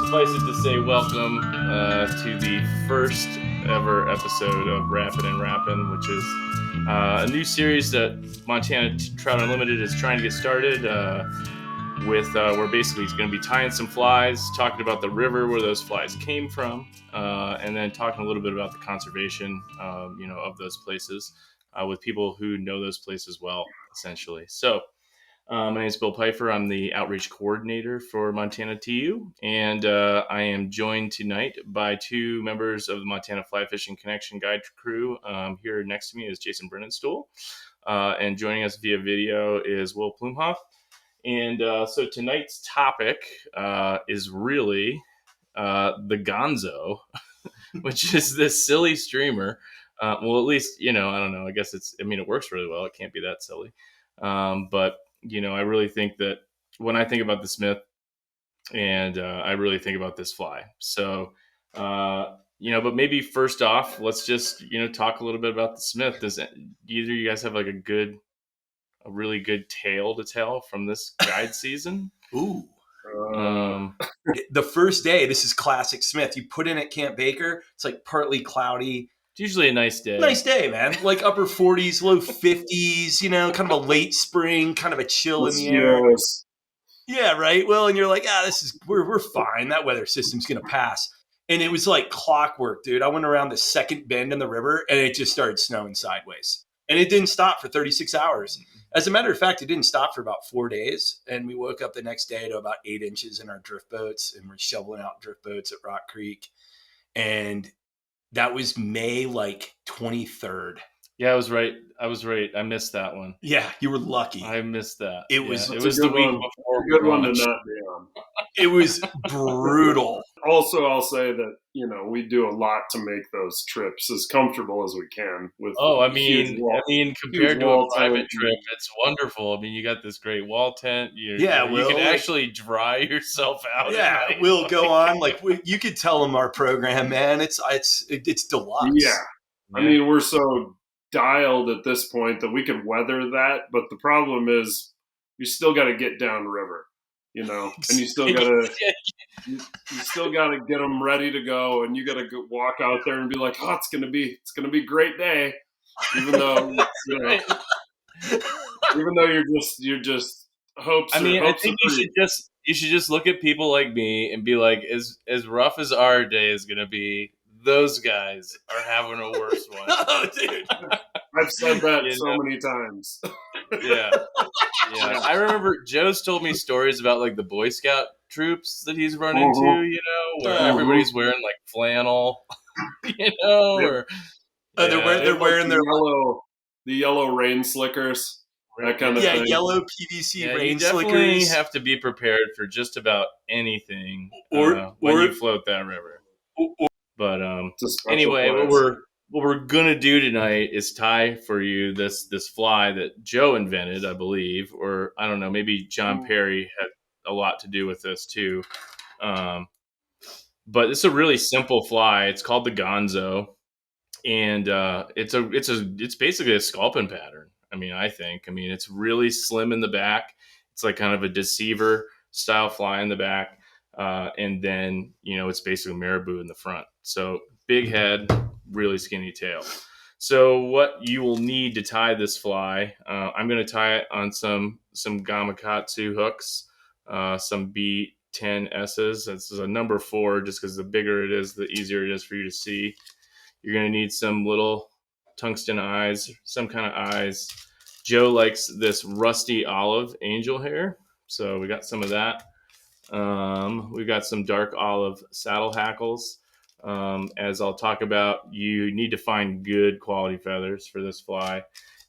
suffice it to say, welcome to the first ever episode of Wrappin Rappin, which is a new series that Montana Trout Unlimited is trying to get started with. We're basically going to be tying some flies, talking about the river where those flies came from, and then talking a little bit about the conservation, of those places with people who know those places well, essentially. So. My name is Bill Pfeiffer. I'm the outreach coordinator for Montana TU, and I am joined tonight by two members of the Montana Fly Fishing Connection Guide crew. Here next to me is Jason Brininstool, and joining us via video is Will Plumhoff. And so tonight's topic is really the Gonzo, which is this silly streamer. Well, at least, I don't know. I guess it works really well. It can't be that silly. But I really think that when I think about the Smith, and I really think about this fly. So, but maybe first off, let's just, talk a little bit about the Smith. Does either of you guys have like a really good tale to tell from this guide season? Ooh. The first day, this is classic Smith. You put in at Camp Baker, it's like partly cloudy. It's usually a nice day. Nice day, man. Like upper 40s, low 50s, kind of a late spring, kind of a chill in the air. Yeah, right. Well, and you're like, we're fine. That weather system's going to pass. And it was like clockwork, dude. I went around the second bend in the river and it just started snowing sideways. And it didn't stop for 36 hours. As a matter of fact, it didn't stop for about 4 days. And we woke up the next day to about 8 inches in our drift boats, and we're shoveling out drift boats at Rock Creek. And that was May 23rd. Yeah, I was right. I missed that one. Yeah, you were lucky. I missed that. It was the week before. A good one to not be on. It was brutal. Also, I'll say that, we do a lot to make those trips as comfortable as we can. Compared to a private trip, it's wonderful. I mean, you got this great wall tent. You can actually dry yourself out. Yeah, we'll go on. You could tell them our program, man. It's deluxe. Yeah. I mean, we're so dialed at this point that we can weather that. But the problem is you still got to get downriver, and you still got to get them ready to go, and you got to walk out there and be like, oh, it's going to be a great day. Even though, you're just hopes. I think you should just look at people like me and be like, as rough as our day is going to be, those guys are having a worse one. Oh, dude. I've said that many times. Yeah. I remember Joe's told me stories about like the Boy Scout troops that he's run into, where everybody's wearing like flannel, or they're wearing their yellow rain slickers. That kind of thing. Yeah, yellow PVC rain slickers. You definitely have to be prepared for just about anything when you float that river. But anyway, what we're gonna do tonight is tie for you this fly that Joe invented, I believe, or I don't know, maybe John Perry had a lot to do with this too. But it's a really simple fly. It's called the Gonzo, and it's basically a sculpin pattern. I think it's really slim in the back. It's like kind of a deceiver style fly in the back. And then, it's basically marabou in the front. So big head, really skinny tail. So what you will need to tie this fly, I'm going to tie it on some Gamakatsu hooks, some B10S's. This is a number 4, just because the bigger it is, the easier it is for you to see. You're going to need some little tungsten eyes, some kind of eyes. Joe likes this rusty olive angel hair, so we got some of that. We've got some dark olive saddle hackles. As I'll talk about, you need to find good quality feathers for this fly.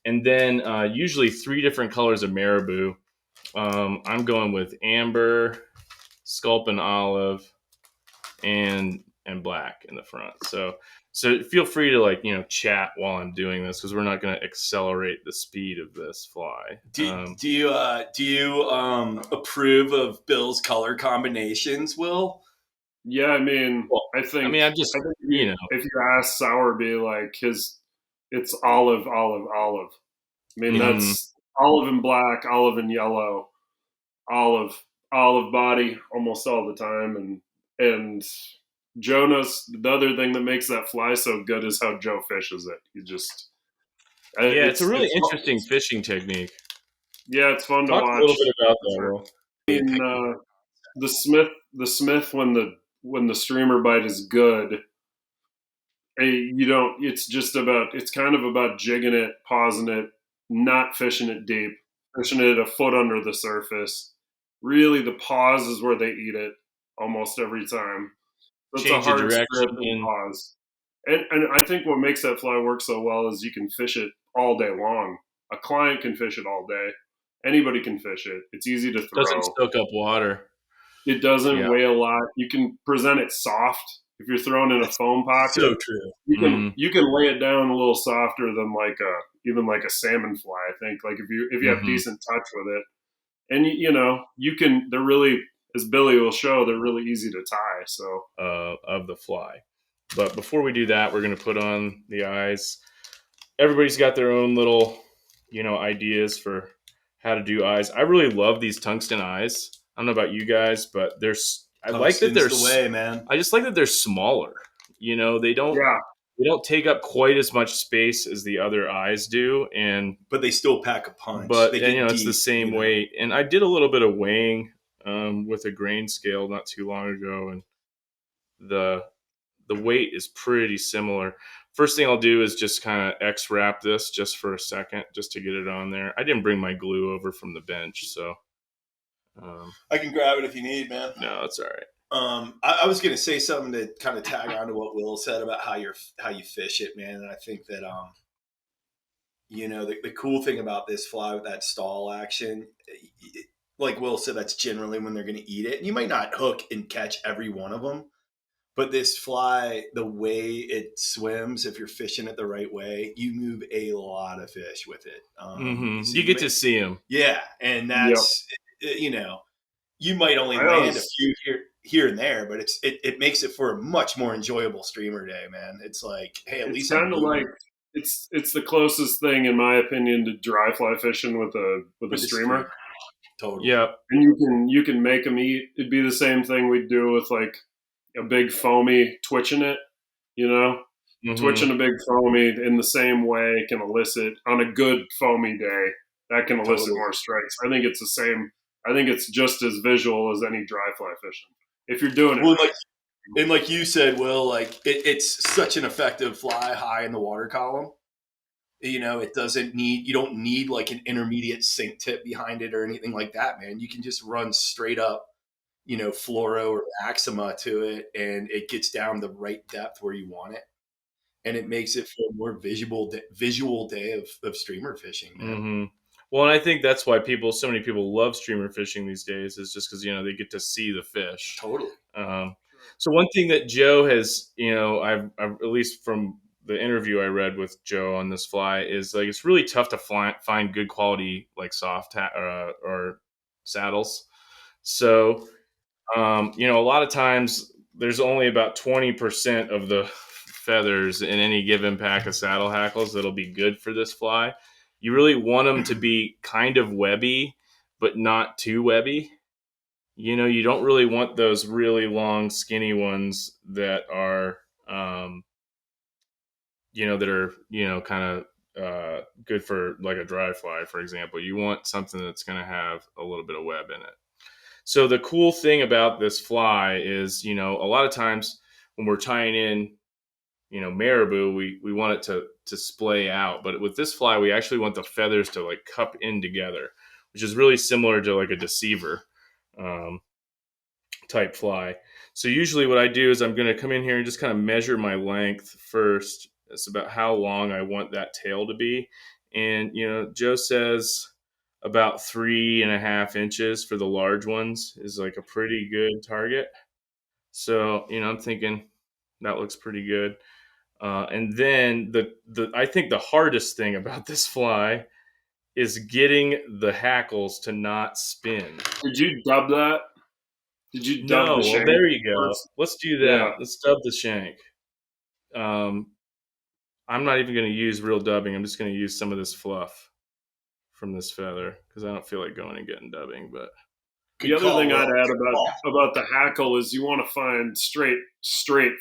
And then usually 3 different colors of marabou. I'm going with amber, sculpin olive, and black in the front. So feel free to chat while I'm doing this, because we're not going to accelerate the speed of this fly. Do you approve of Bill's color combinations, Will? Yeah, I think if you ask Sowerby, it's olive. That's olive and black, olive and yellow, olive body almost all the time, and And Jonas, the other thing that makes that fly so good is how Joe fishes it. He just it's a really interesting fishing technique. Yeah, it's fun to watch. watch. A little bit about that, Will. In the Smith when the streamer bite is good, it's kind of about jigging it, pausing it, not fishing it deep, fishing it a foot under the surface. Really, the pause is where they eat it almost every time. So it's a hard strip and pause. And I think what makes that fly work so well is you can fish it all day long. A client can fish it all day. Anybody can fish it. It's easy to throw. Doesn't soak up water. It doesn't weigh a lot. You can present it soft. If you're throwing in a foam pocket, so true. You can lay it down a little softer than even like a salmon fly. I think like if you have decent touch with it, and they're really, as Billy will show, they're really easy to tie. So of the fly. But before we do that, we're going to put on the eyes. Everybody's got their own little, ideas for how to do eyes. I really love these tungsten eyes. I don't know about you guys, but I like that they're the way, man. I just like that they're smaller. They don't take up quite as much space as the other eyes do, but they still pack a punch. But it's the same weight. And I did a little bit of weighing with a grain scale not too long ago, and the weight is pretty similar. First thing I'll do is just kind of X-wrap this just for a second, just to get it on there. I didn't bring my glue over from the bench, so I can grab it if you need, man. No, it's all right. I was going to say something to kind of tag on to what Will said about how you fish it, man. And I think that the cool thing about this fly with that stall action, like Will said, that's generally when they're going to eat it. And you might not hook and catch every one of them. But this fly, the way it swims, if you're fishing it the right way, you move a lot of fish with it. So you get to see them. Yeah, and that's, you might only land a few here and there, but it makes it for a much more enjoyable streamer day, man. It's like, hey, at least kind of like it's the closest thing, in my opinion, to dry fly fishing with a streamer. Totally. Yeah, and you can make them eat. It'd be the same thing we'd do with like a big foamy, twitching it, twitching a big foamy in the same way can elicit on a good foamy day. That can elicit more strikes. I think it's the same. I think it's just as visual as any dry fly fishing. If you're doing it, like you said, Will, like it's such an effective fly high in the water column. It doesn't need, you don't need like an intermediate sink tip behind it or anything like that, man. You can just run straight up, fluoro or axima to it, and it gets down the right depth where you want it. And it makes it for a more visual day of streamer fishing, man. Well, and I think that's why so many people love streamer fishing these days, is just because, they get to see the fish. Totally. So one thing that Joe has, I've at least from the interview I read with Joe on this fly, is like, it's really tough to find good quality, like soft or saddles. So, a lot of times there's only about 20% of the feathers in any given pack of saddle hackles that'll be good for this fly. You really want them to be kind of webby, but not too webby. You don't really want those really long, skinny ones that are, kind of good for like a dry fly, for example. You want something that's going to have a little bit of web in it. So the cool thing about this fly is, a lot of times when we're tying in, marabou, we want it to splay out. But with this fly, we actually want the feathers to like cup in together, which is really similar to like a deceiver type fly. So usually what I do is I'm going to come in here and just kind of measure my length first. It's about how long I want that tail to be. And, Joe says about 3.5 inches for the large ones is like a pretty good target. So, I'm thinking that looks pretty good. And then I think the hardest thing about this fly is getting the hackles to not spin. Did you dub that? Did you dub the shank? Well, there you go. Let's do that. Yeah. Let's dub the shank. I'm not even going to use real dubbing. I'm just going to use some of this fluff from this feather because I don't feel like going and getting dubbing. But The other thing I'd add about the hackle is you want to find straight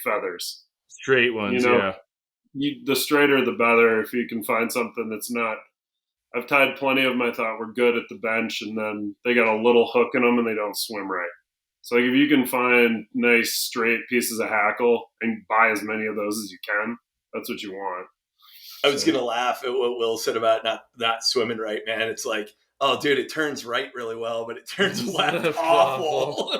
feathers. Straight ones, yeah. The straighter the better. If you can find something that's not. I've tied plenty of them I thought were good at the bench, and then they got a little hook in them and they don't swim right. So if you can find nice straight pieces of hackle and buy as many of those as you can, that's what you want. I was going to laugh at what Will said about not swimming right, man. It's like, oh, dude, it turns right really well, but it turns left awful.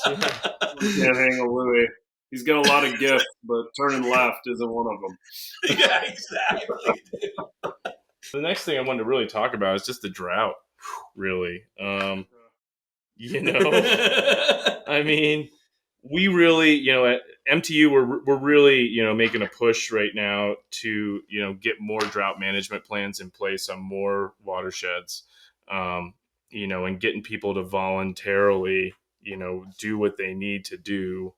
Can't hang a Louis. He's got a lot of gifts, but turning left isn't one of them. Yeah, exactly. The next thing I wanted to really talk about is just the drought, really. You know, I mean, we really, at MTU, we're really, making a push right now to, get more drought management plans in place on more watersheds, and getting people to voluntarily, do what they need to do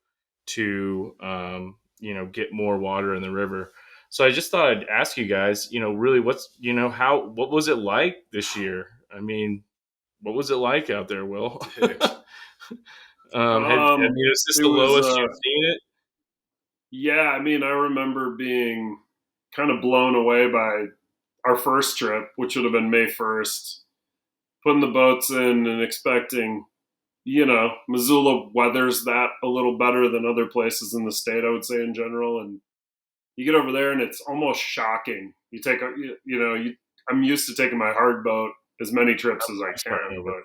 to, get more water in the river. So I just thought I'd ask you guys, really what was it like this year? I mean, what was it like out there, Will? Is this the lowest you've seen it? Yeah, I mean, I remember being kind of blown away by our first trip, which would have been May 1st, putting the boats in and expecting, Missoula weathers that a little better than other places in the state, I would say in general. And you get over there and it's almost shocking. You take, I'm used to taking my hard boat as many trips as I can, but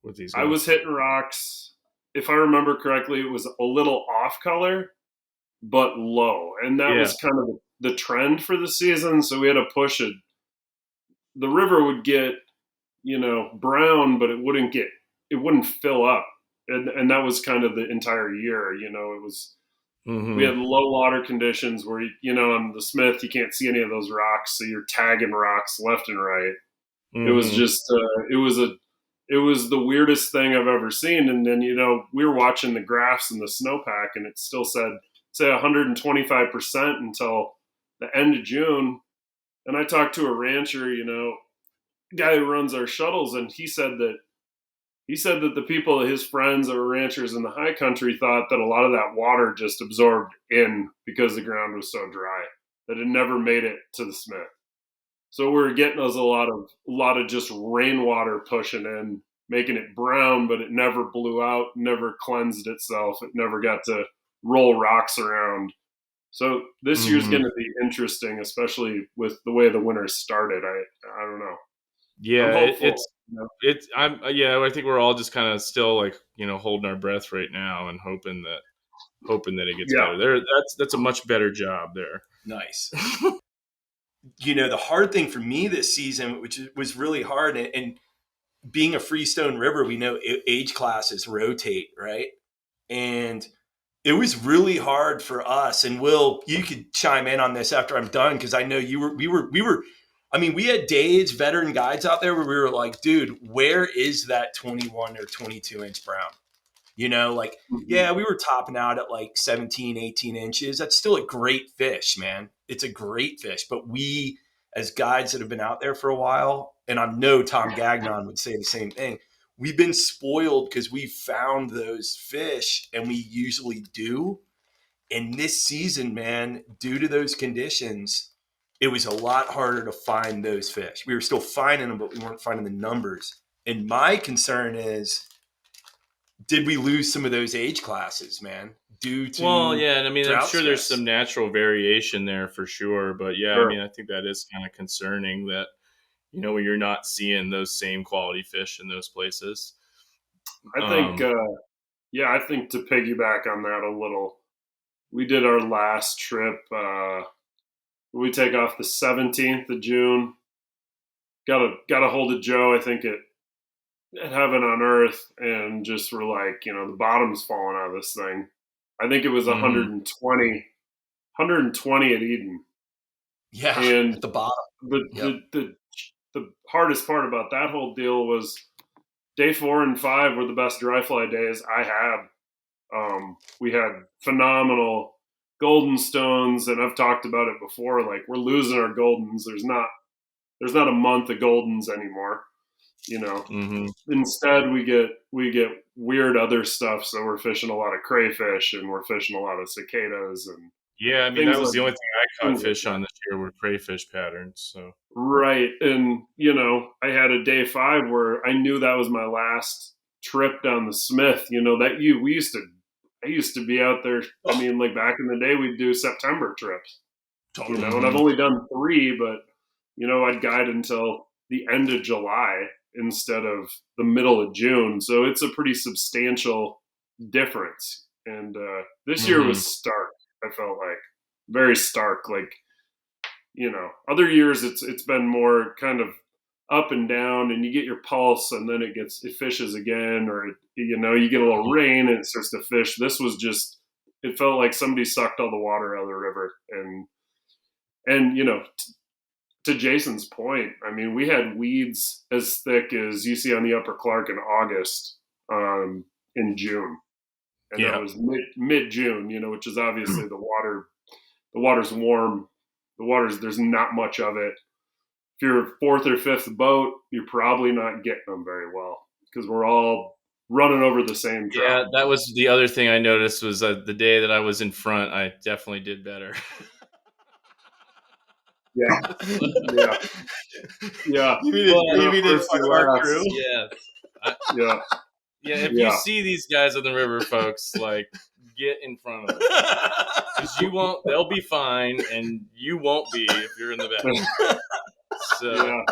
with these I was hitting rocks. If I remember correctly, it was a little off color, but low. And that was kind of the trend for the season. So we had to push it. The river would get, brown, but it wouldn't fill up. And that was kind of the entire year, it was, we had low water conditions where, on the Smith, you can't see any of those rocks. So you're tagging rocks left and right. It was just, it was the weirdest thing I've ever seen. And then, we were watching the graphs in the snowpack and it still said, say 125% until the end of June. And I talked to a rancher, guy who runs our shuttles. And he said that the people, his friends that were ranchers in the high country, thought that a lot of that water just absorbed in because the ground was so dry that it never made it to the Smith. So we were getting us a lot of just rainwater pushing in, making it brown, but it never blew out, never cleansed itself. It never got to roll rocks around. So this year's going to be interesting, especially with the way the winter started. I don't know. Yeah, I think we're all just kind of still like, holding our breath right now and hoping that it gets better. That's a much better job there. Nice. The hard thing for me this season, which was really hard, and being a Freestone River, we know age classes rotate, right? And it was really hard for us. And Will, you could chime in on this after I'm done, because I know we had days, veteran guides out there where we were like, dude, where is that 21 or 22 inch brown? We were topping out at like 17, 18 inches. That's still a great fish, man. It's a great fish. But we, as guides that have been out there for a while, and I know Tom Gagnon would say the same thing, we've been spoiled because we found those fish, and we usually do. And this season, man, due to those conditions, it was a lot harder to find those fish. We were still finding them, but we weren't finding the numbers. And my concern is, did we lose some of those age classes, man? Due to and I'm sure there's some natural variation there for sure. But sure. I think that is kind of concerning that, when you're not seeing those same quality fish in those places. I think, I think to piggyback on that a little, we did our last trip. We take off the 17th of June. Got a hold of Joe, I think at Heaven on Earth, and just were like, the bottom's falling out of this thing. I think it was 120 at Eden. Yeah, and at the bottom. The hardest part about that whole deal was day 4 and 5 were the best dry fly days I had. We had phenomenal golden stones, and I've talked about it before. Like, we're losing our goldens. There's not a month of goldens anymore. You know, Mm-hmm. instead we get weird other stuff. So we're fishing a lot of crayfish, and we're fishing a lot of cicadas, and Yeah, I mean, that was the only thing I caught fish on this year were crayfish patterns. So right, and you know, I had a day 5 where I knew that was my last trip down the Smith. You know, I used to be out there. I mean, like back in the day, we'd do September trips. Totally. You know, and I've only done 3, but you know, I'd guide until the end of July instead of the middle of June. So it's a pretty substantial difference. And this year was stark. I felt like very stark. Like, you know, other years it's been more kind of up and down, and you get your pulse, and then it fishes again, or you know, you get a little rain and it starts to fish. This was just, it felt like somebody sucked all the water out of the river, and you know. To Jason's point, I mean, we had weeds as thick as you see on the Upper Clark in August, in June, and that was mid June. You know, which is obviously the water's warm. There's not much of it. If you're 4th or 5th boat, you're probably not getting them very well because we're all running over the same trout. Yeah, that was the other thing I noticed was the day that I was in front, I definitely did better. Yeah. You mean it's our crew? Yeah. If you see these guys on the river, folks, like, get in front of them. Because they'll be fine, and you won't be if you're in the back. So,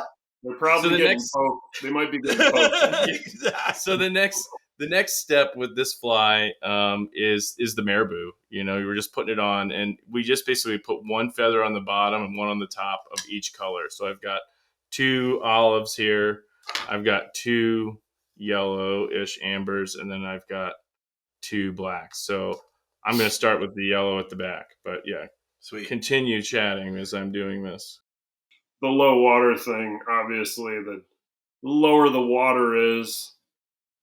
they're probably getting poked. They might be getting poked. Exactly. So the next step with this fly is the marabou. You know, we were just putting it on, and we just basically put one feather on the bottom and one on the top of each color. So I've got 2 olives here. I've got 2 yellowish ambers, and then I've got 2 blacks. So I'm going to start with the yellow at the back. But yeah, sweet. Continue chatting as I'm doing this. The low water thing, obviously, the lower the water is,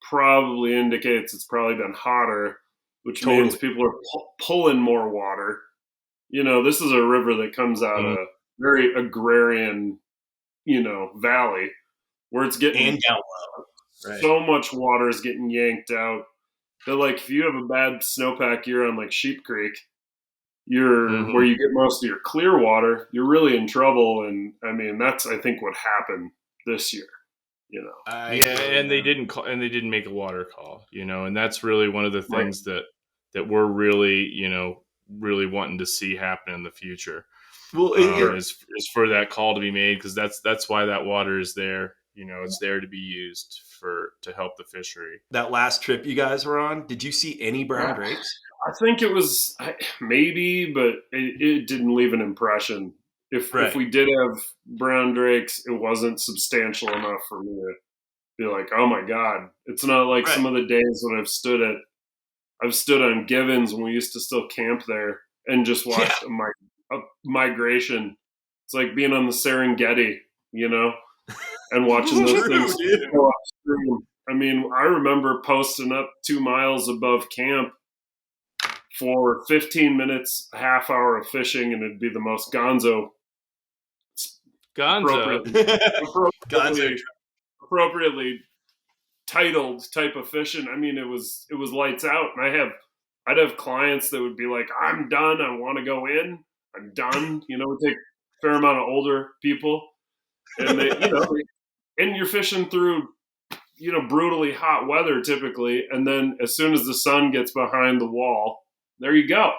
probably indicates it's probably been hotter, which means people are pulling more water. You know, this is a river that comes out of a very agrarian, you know, valley where it's getting so much water is getting yanked out that, like, if you have a bad snowpack year on like Sheep Creek, where you get most of your clear water, you're really in trouble. And I mean, that's, I think, what happened this year. You know, and they didn't make a water call, you know, and that's really one of the things that we're really, you know, really wanting to see happen in the future. Well, is for that call to be made, because that's why that water is there. You know, it's there to be used to help the fishery. That last trip you guys were on, did you see any brown drakes? I think it was maybe, but it didn't leave an impression. If we did have brown drakes, it wasn't substantial enough for me to be like, oh my God. It's not like some of the days when I've stood on Givens when we used to still camp there and just watched a migration. It's like being on the Serengeti, you know, and watching those things go upstream. I mean, I remember posting up 2 miles above camp for 15 minutes, a half hour of fishing, and it'd be the most Gonzo appropriately titled type of fishing. I mean, it was lights out, and I'd have clients that would be like, "I'm done. I want to go in. I'm done." You know, we take a fair amount of older people, and they, you know, and you're fishing through, you know, brutally hot weather typically, and then as soon as the sun gets behind the wall, there you go,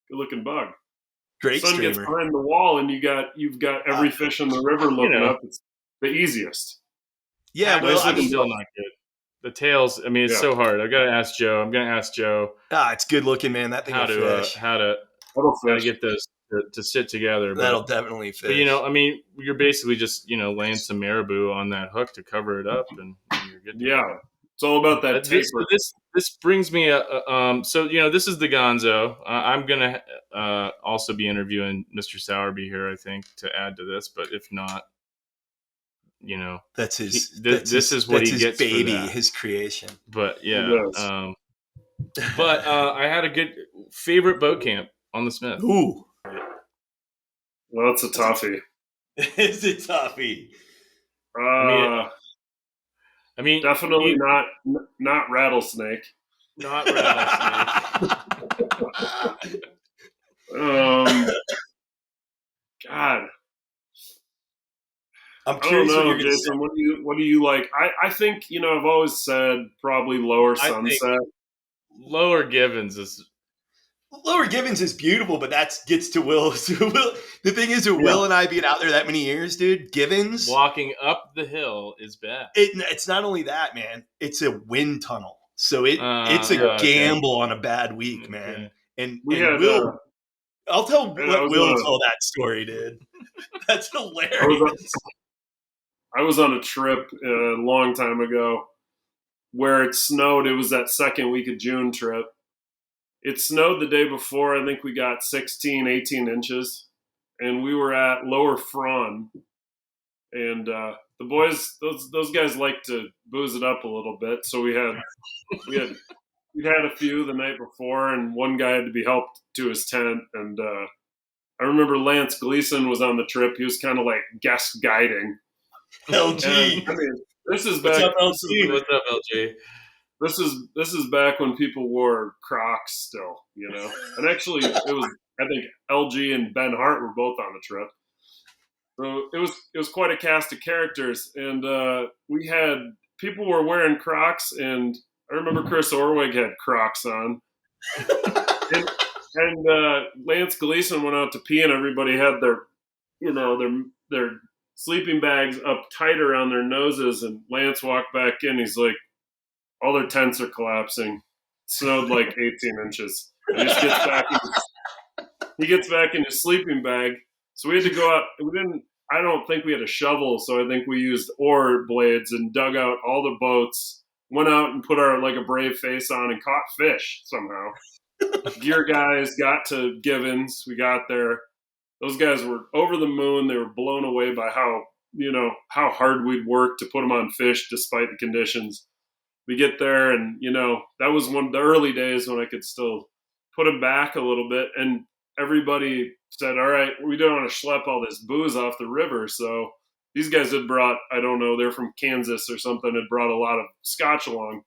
good looking bug. Great sun streamer. Gets behind the wall, and you've got every fish in the river looking up. It's the easiest. Yeah, well, I mean, still not good. The tails. I mean, it's so hard. I'm gonna ask Joe. It's good looking, man. That thing how to get those to sit together. That'll definitely fish. But, you know, I mean, you're basically just, you know, laying some marabou on that hook to cover it up, and you're good. It's all about that taper. This brings me so, you know, this is the Gonzo. I'm gonna also be interviewing Mr. Sowerby here, I think, to add to this. But if not, you know, that's his. This is what he gets, baby, for that. His creation. But I had a good favorite boat camp on the Smith. Ooh, well, it's a toughie. It's a toughie. I mean, definitely not rattlesnake. Not rattlesnake. God. I'm I don't curious what know, you're going to Jason. say. What do you like? I think I've always said probably Lower Sunset. Lower Givens is Lower Givens is beautiful, but that gets to Will. The thing is, with Will and I being out there that many years, dude, Givens walking up the hill is bad. It's not only that, man. It's a wind tunnel, so it's a gamble on a bad week, man. And Will, I'll let Will tell that story, dude. That's hilarious. I was on a trip a long time ago where it snowed. It was that second week of June trip. It snowed the day before. I think we got 16, 18 inches. And we were at Lower Frawn. And the boys, those guys like to booze it up a little bit. So we'd had a few the night before, and one guy had to be helped to his tent. And I remember Lance Gleason was on the trip. He was kind of like guest guiding. LG. And, I mean, this is back. What's up, LG? This is back when people wore Crocs still, you know. And actually, it was, I think LG and Ben Hart were both on the trip. So it was quite a cast of characters, and we had people were wearing Crocs, and I remember Chris Orwig had Crocs on, and Lance Gleason went out to pee, and everybody had their sleeping bags up tight around their noses, and Lance walked back in. He's like, all their tents are collapsing. It snowed like 18 inches. And he just gets back in his sleeping bag. So we had to go out. I don't think we had a shovel, so I think we used oar blades and dug out all the boats, went out and put our like a brave face on and caught fish somehow. Gear guys got to Givens. We got there. Those guys were over the moon. They were blown away by how hard we'd worked to put them on fish despite the conditions. We get there, and that was one of the early days when I could still put them back a little bit, and everybody said, all right, we don't want to schlep all this booze off the river. So these guys had brought, I don't know, they're from Kansas or something, had brought a lot of scotch along.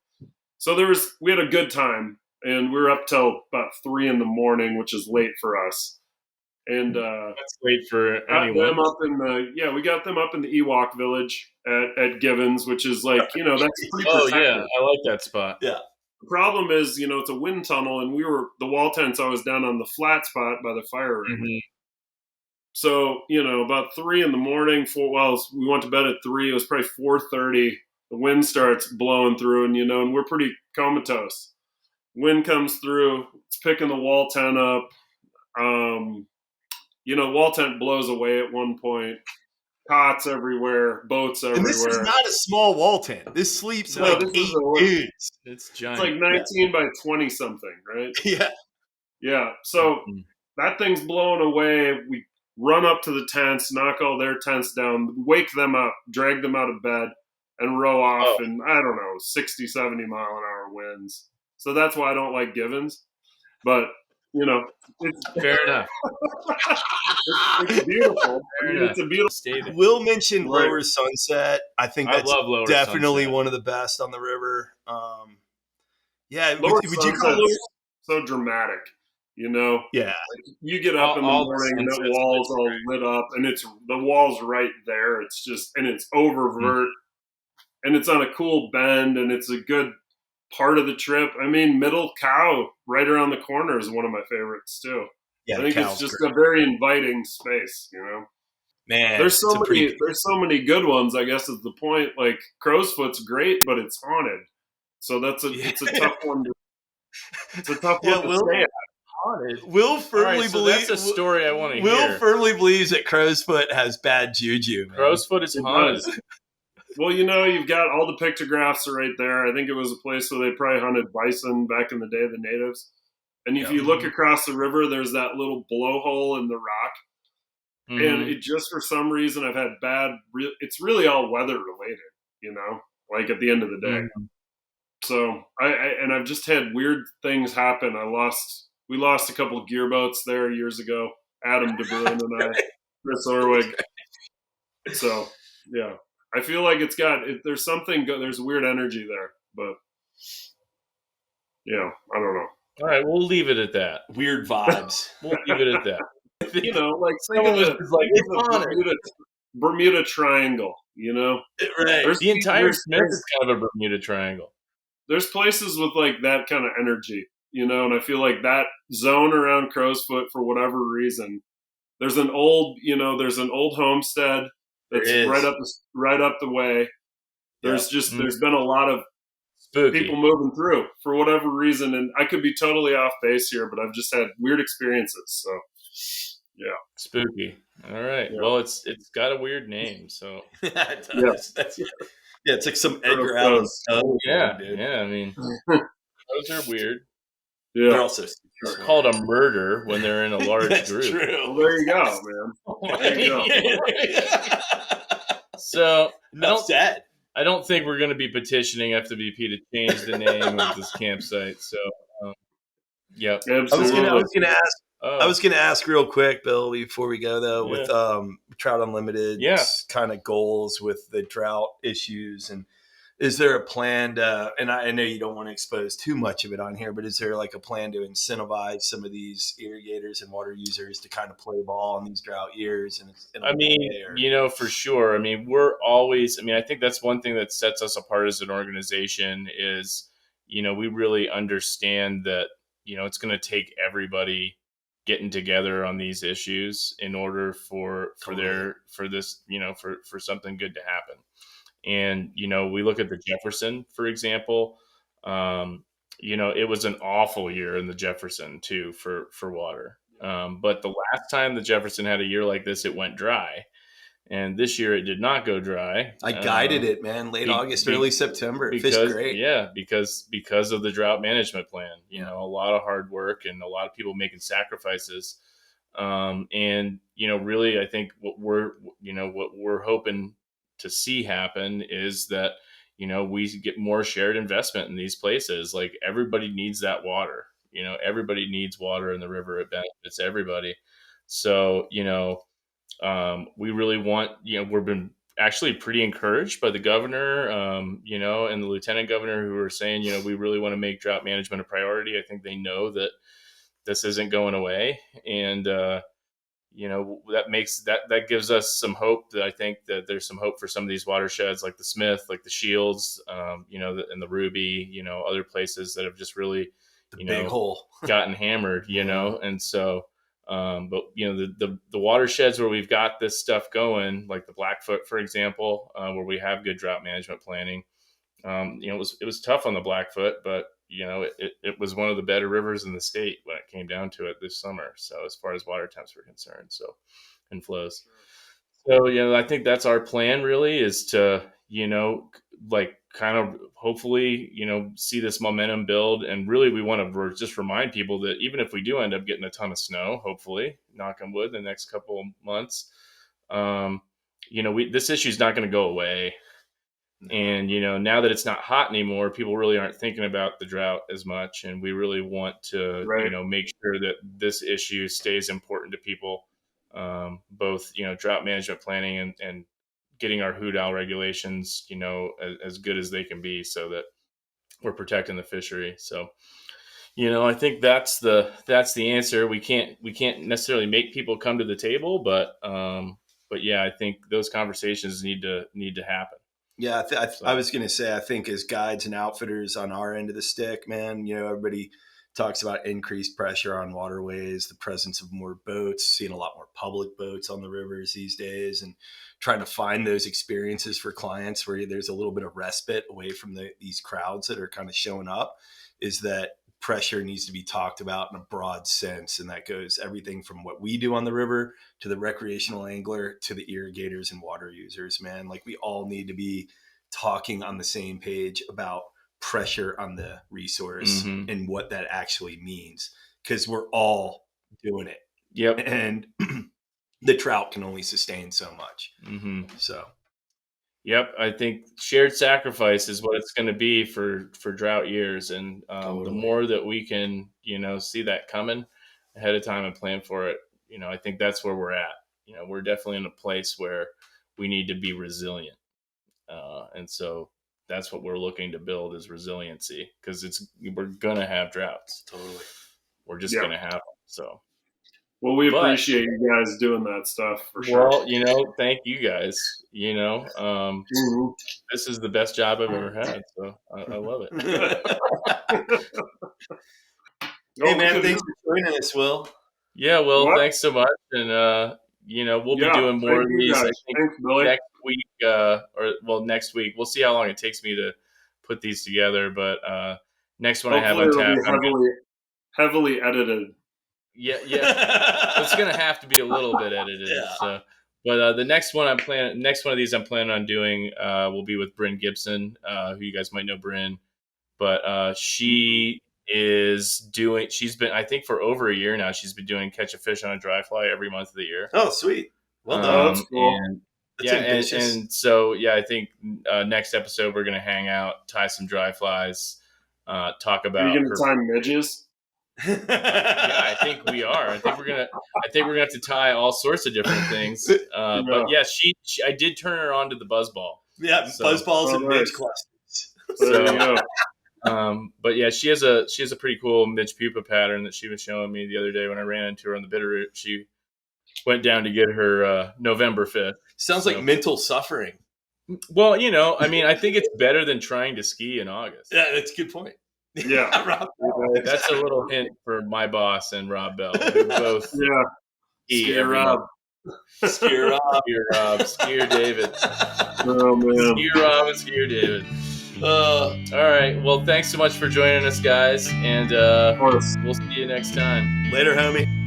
So we had a good time, and we were up till about 3 a.m, which is late for us. And that's late for anyone. We got them up in the Ewok village at Givens, which is like, that's pretty protected. Oh yeah, I like that spot. Yeah. The problem is, it's a wind tunnel, and the wall tents I was down on the flat spot by the fire ring. Mm-hmm. So, about 3 a.m, we went to bed at 3. It was probably 4:30. The wind starts blowing through, and we're pretty comatose. Wind comes through. It's picking the wall tent up. Wall tent blows away at one point. Cots everywhere, boats everywhere. And this is not a small wall tent. This sleeps like 8 dudes. It's giant. It's like 19 by 20 something, right? Yeah. Yeah. So that thing's blowing away. We run up to the tents, knock all their tents down, wake them up, drag them out of bed, and row off in, I don't know, 60, 70 mile an hour winds. So that's why I don't like Givens. But it's fair enough. It's beautiful. It's a beautiful state. Will mention Lower Sunset. I think that's definitely Sunset. One of the best on the river. Lower Sunset's so dramatic, Yeah. Like you get up in the morning, and the wall's all lit up, and the wall's right there. It's just, and it's oververt, and it's on a cool bend, and it's a good part of the trip. I mean, Middle Cow right around the corner is one of my favorites too. Yeah, I think it's just a very inviting space, Man, there's so many good ones, I guess is the point. Like Crow's Foot's great, but it's haunted. So it's a tough one to stay at. Haunted. Will firmly believes that's a story I want to hear. Will firmly believes that Crow's Foot has bad juju. Man. Crow's Foot is haunted. Well, you've got all the pictographs are right there. I think it was a place where they probably hunted bison back in the day, the natives. And if you look across the river, there's that little blowhole in the rock. Mm-hmm. And it just, for some reason, I've had it's really all weather related, like at the end of the day. Mm-hmm. So I've just had weird things happen. We lost a couple of gear boats there years ago. Adam DeBruin and I, Chris Orwig. So, yeah. I feel like there's something, there's weird energy there, but yeah, I don't know. All right, we'll leave it at that. Weird vibes. We'll leave it at that. You know, like think of the Bermuda Triangle, you know? Right. The entire Smith is kind of a Bermuda Triangle. There's places with like that kind of energy, you know, and I feel like that zone around Crow's Foot, for whatever reason, there's an old homestead that's right up the way. There's there's been a lot of spooky people moving through for whatever reason, and I could be totally off base here, but I've just had weird experiences. So, yeah, spooky. All right. Yeah. Well, it's got a weird name, so it does. Yeah, it's like some Edgar Allan Poe. Yeah, I mean, those are weird. Yeah, they're also it's called a murder when they're in a large group. True. Well, there you go, man. There you go. So I don't think we're going to be petitioning FWP to change the name of this campsite. So, yeah. I was gonna ask real quick, Bill, before we go though, with Trout Unlimited, kind of goals with the drought issues, and is there a plan to? And I know you don't want to expose too much of it on here, but is there like a plan to incentivize some of these irrigators and water users to kind of play ball in these drought years? I mean, for sure. I mean, I think that's one thing that sets us apart as an organization is, we really understand that, it's going to take everybody getting together on these issues in order for something good to happen. And, we look at the Jefferson, for example, it was an awful year in the Jefferson too, for water. But the last time the Jefferson had a year like this, it went dry. And this year it did not go dry. I guided it, man, late August, early September. It fished great. Yeah, because of the drought management plan, a lot of hard work and a lot of people making sacrifices. And, really, I think what we're hoping to see happen is that, we get more shared investment in these places. Like everybody needs that water, everybody needs water in the river. It benefits everybody. So, we really want, we've been actually pretty encouraged by the governor, and the lieutenant governor who are saying, we really want to make drought management a priority. I think they know that this isn't going away. And, that gives us some hope that I think that there's some hope for some of these watersheds like the Smith, like the Shields, and the Ruby, other places that have just really, big hole gotten hammered, and so, but the watersheds where we've got this stuff going, like the Blackfoot, for example, where we have good drought management planning, it was tough on the Blackfoot, but it was one of the better rivers in the state when it came down to it this summer. So as far as water temps were concerned, and flows. So, I think that's our plan really is to, kind of hopefully, see this momentum build. And really we want to just remind people that even if we do end up getting a ton of snow, hopefully, knock on wood, the next couple of months, this issue is not going to go away. And, now that it's not hot anymore, people really aren't thinking about the drought as much. And we really want to, make sure that this issue stays important to people, both, drought management planning and getting our hoot owl regulations, as good as they can be so that we're protecting the fishery. So, I think that's the answer. We can't necessarily make people come to the table, but yeah, I think those conversations need to happen. Yeah, I was going to say, I think as guides and outfitters on our end of the stick, man, everybody talks about increased pressure on waterways, the presence of more boats, seeing a lot more public boats on the rivers these days, and trying to find those experiences for clients where there's a little bit of respite away from these crowds that are kind of showing up, is that pressure needs to be talked about in a broad sense. And that goes everything from what we do on the river to the recreational angler to the irrigators and water users, man. Like we all need to be talking on the same page about pressure on the resource and what that actually means, because we're all doing it. Yep. And the trout can only sustain so much. So yep, I think shared sacrifice is what it's going to be for drought years. And the more that we can, see that coming ahead of time and plan for it, I think that's where we're at. We're definitely in a place where we need to be resilient. And so that's what we're looking to build is resiliency, because we're gonna have droughts. Totally. We're just gonna have them. So. Well, we appreciate you guys doing that stuff for sure. Well, thank you guys. This is the best job I've ever had, so I love it. Hey, man, thanks for joining us, Will. Yeah, Will, thanks so much. And, we'll be doing more of these, I think, next week, next week. We'll see how long it takes me to put these together, but next one hopefully I have on tap. Heavily edited. Yeah. It's going to have to be a little bit edited. Yeah. So. But the next one of these I'm planning on doing will be with Bryn Gibson, who you guys might know Bryn. But she's been, I think for over a year now, she's been doing Catch a Fish on a Dry Fly every month of the year. Oh, sweet. Well done. That's cool. And so, I think next episode we're going to hang out, tie some dry flies, talk about. Are you going to tie midges? I think we are. I think we're gonna have to tie all sorts of different things. But yeah, I did turn her on to the buzzball. Yeah, so, buzzballs and midge clusters. There you go. But yeah, she has a pretty cool midge pupa pattern that she was showing me the other day when I ran into her on the Bitterroot. She went down to get her November 5th. Sounds like mental suffering. Well, I think it's better than trying to ski in August. Yeah, that's a good point. Yeah, Rob, that's a little hint for my boss and Rob Bell, who both skier Rob, skier David. Oh man, skier Rob and skier David. All right, well, thanks so much for joining us, guys, and we'll see you next time. Later, homie.